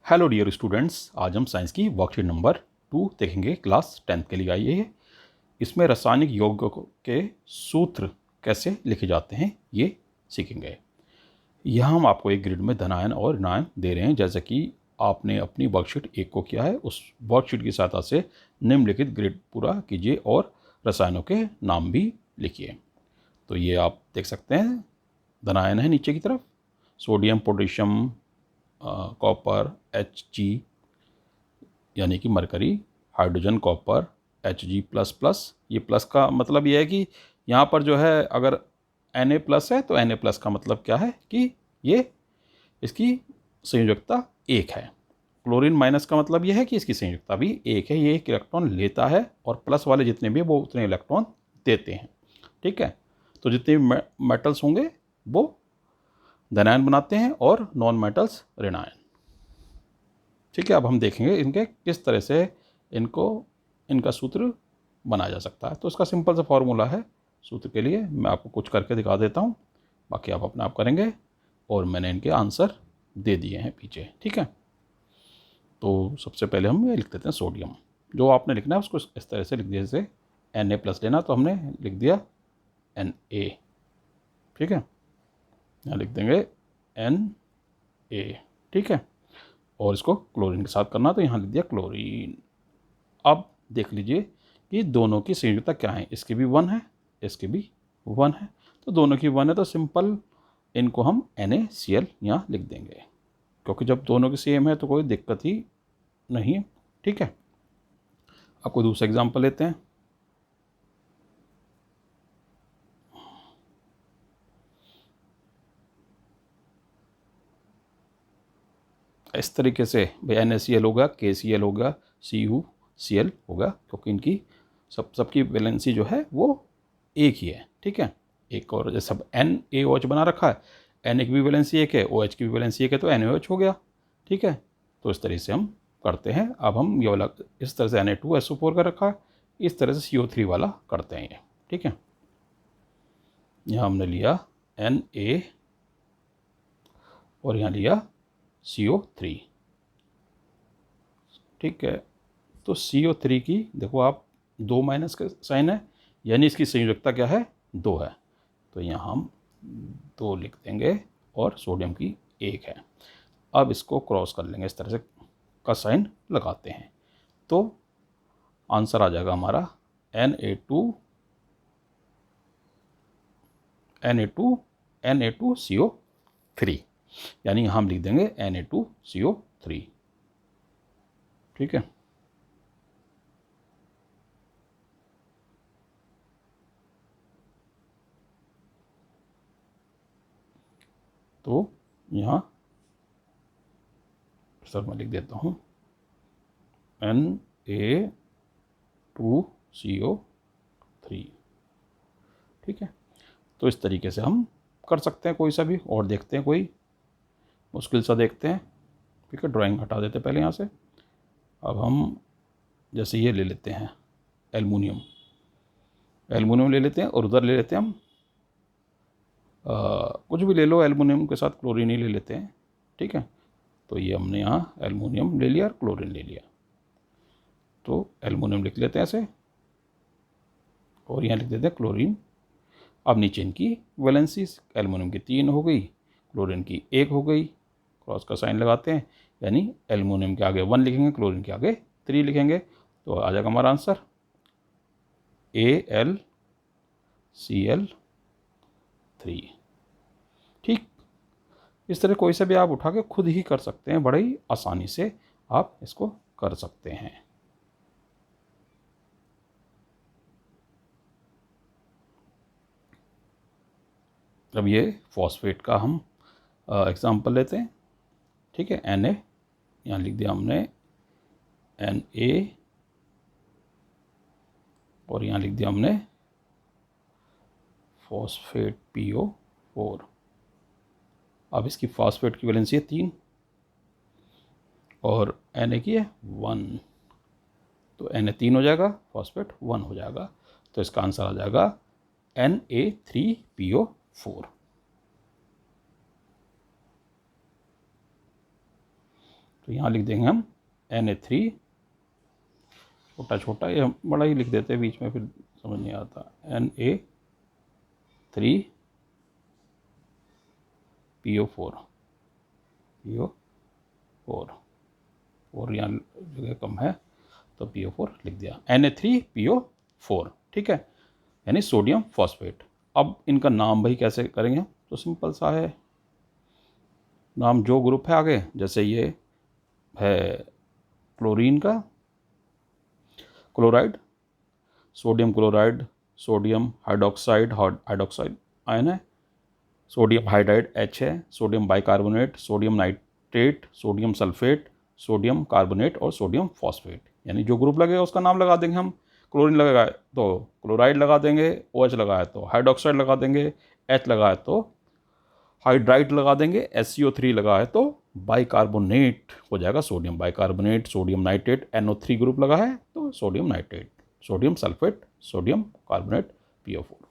Hello dear students, आज हम science की वर्कशीट नंबर 2 देखेंगे। क्लास 10th के लिए आई है। इसमें रासायनिक यौगिकों के सूत्र कैसे लिखे जाते हैं ये सीखेंगे। यहाँ हम आपको एक ग्रिड में धनायन और ऋणायन दे रहे हैं, जैसे कि आपने अपनी वर्कशीट 1 को किया है। उस वर्कशीट की सहायता से निम्नलिखित ग्रिड पूरा कीजिए और रसायनों के नाम भी लिखिए। तो ये आप देख सकते हैं, धनायन है नीचे की तरफ, सोडियम, पोटेशियम, कॉपर, Hg यानी कि मरकरी, हाइड्रोजन, कॉपर, Hg++। ये प्लस का मतलब ये है कि यहाँ पर जो है अगर Na+ है तो Na+ का मतलब क्या है कि ये इसकी संयोजकता 1 है। क्लोरीन माइनस का मतलब ये है कि इसकी संयोजकता भी 1 है। ये एक इलेक्ट्रॉन लेता है और प्लस वाले जितने भी वो उतने इलेक्ट्रॉन देते हैं। ठीक है, तो जितने भी मेटल्स होंगे वो धनायन बनाते हैं और नॉन मेटल्स ऋणायन। ठीक है, अब हम देखेंगे इनके किस तरह से इनका सूत्र बनाया जा सकता है। तो इसका सिंपल सा फॉर्मूला है सूत्र के लिए, मैं आपको कुछ करके दिखा देता हूँ, बाकी आप अपने आप करेंगे। और मैंने इनके आंसर दे दिए हैं पीछे। ठीक है, तो सबसे पहले हम ये लिख देते हैं सोडियम। जो आपने लिखना है उसको इस तरह से लिख दिया, जैसे Na+ लेना तो हमने लिख दिया Na। ठीक है, यहाँ लिख देंगे Na। ठीक है, और इसको क्लोरीन के साथ करना तो यहाँ लिख दिया क्लोरीन। अब देख लीजिए कि दोनों की संयोजकता क्या है। इसकी भी 1 है, इसकी भी 1 है, तो दोनों की 1 है तो सिंपल इनको हम NaCl यहाँ लिख देंगे, क्योंकि जब दोनों की सेम है तो कोई दिक्कत ही नहीं है। ठीक है, अब कोई दूसरा एग्जांपल लेते हैं। इस तरीके से भाई NaCl होगा, KCl होगा, CuCl होगा, क्योंकि इनकी सबकी वैलेंसी जो है वो एक ही है। ठीक है, एक और जैसे सब NaOH बना रखा है, Na की भी वैलेंसी एक है, OH की भी वैलेंसी एक है, तो NaOH हो गया। ठीक है, तो इस तरह से हम करते हैं। अब हम ये वाला इस तरह से Na2SO4 का रखा है, इस तरह से CO3 वाला करते हैं ये। ठीक है, यहाँ हमने लिया Na और यहाँ लिया CO3। ठीक है, तो CO3 की देखो आप 2 माइनस का साइन है, यानी इसकी संयोजकता क्या है, 2 है, तो यहाँ हम 2 लिख देंगे और सोडियम की 1 है। अब इसको क्रॉस कर लेंगे, इस तरह से का साइन लगाते हैं, तो आंसर आ जाएगा हमारा Na2CO3, यानी हम लिख देंगे Na2CO3। ठीक है, तो यहाँ सर मैं लिख देता हूँ Na2CO3। ठीक है, तो इस तरीके से हम कर सकते हैं कोई सा भी। और देखते हैं कोई मुश्किल सा देखते हैं। ठीक है, ड्राइंग हटा देते पहले यहाँ से। अब हम जैसे ये ले लेते हैं एल्युमिनियम ले लेते हैं, और उधर ले लेते हैं हम कुछ भी ले लो, एल्युमिनियम के साथ क्लोरीन ही ले लेते हैं। ठीक है, तो ये हमने यहाँ एल्युमिनियम ले लिया और क्लोरीन ले लिया, तो एल्युमिनियम लिख लेते हैं ऐसे, और यहाँ लिख देते हैं क्लोरीन। अब नीचे इनकी वैलेंसी, एल्युमिनियम की 3 हो गई, क्लोरीन की 1 हो गई, क्रॉस का साइन लगाते हैं, यानी एल्युमिनियम के आगे 1 लिखेंगे, क्लोरीन के आगे 3 लिखेंगे, तो आ जाएगा हमारा आंसर AlCl3। ठीक, इस तरह कोई सा भी आप उठा के खुद ही कर सकते हैं, बड़े ही आसानी से आप इसको कर सकते हैं। अब ये फॉस्फेट का हम एग्जांपल लेते हैं। ठीक है, Na यहाँ लिख दिया हमने Na, और यहाँ लिख दिया हमने फॉस्फेट PO4। अब इसकी फॉस्फेट की वैलेंसी है 3 और Na की है 1, तो Na 3 हो जाएगा, फॉस्फेट 1 हो जाएगा, तो इसका आंसर आ जाएगा Na3PO4। तो यहाँ लिख देंगे हम Na3, छोटा छोटा ये बड़ा ही लिख देते हैं बीच में, फिर समझ नहीं आता, Na3 PO4, और यहाँ जगह कम है तो PO4 लिख दिया, Na3PO4, ठीक है, यानी सोडियम फॉस्फेट। अब इनका नाम भाई कैसे करेंगे, तो सिंपल सा है, नाम जो ग्रुप है आगे, जैसे ये है क्लोरीन का chloride, sodium chloride, sodium hydroxide ion है, सोडियम हाइड्राइड H है, sodium bicarbonate, sodium nitrate, sodium sulphate, sodium carbonate और सोडियम फॉस्फेट। यानी जो ग्रुप लगेगा उसका नाम लगा देंगे हम। क्लोरीन लगा है तो क्लोराइड लगा देंगे, OH लगा है तो हाइड्रोक्साइड लगा देंगे, H लगा है तो हाइड्राइड लगा देंगे, SCO3 लगा है तो बाइकार्बोनेट हो जाएगा, sodium bicarbonate, sodium nitrate, NO3 group लगा है तो sodium nitrate, sodium sulphate, sodium carbonate, PO4,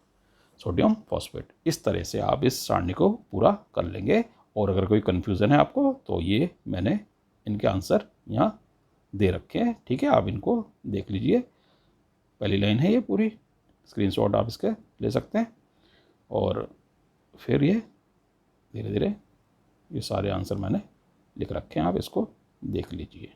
sodium phosphate. इस तरह से आप इस सारणी को पूरा कर लेंगे। और अगर कोई कन्फ्यूज़न है आपको तो ये मैंने इनके आंसर यहाँ दे रखे हैं, ठीक है, आप इनको देख लीजिए। पहली लाइन है ये पूरी, स्क्रीनशॉट आप इसके ले सकते हैं, और फिर ये धीरे धीरे ये सारे आंसर मैंने लिख रखे हैं, आप इसको देख लीजिए।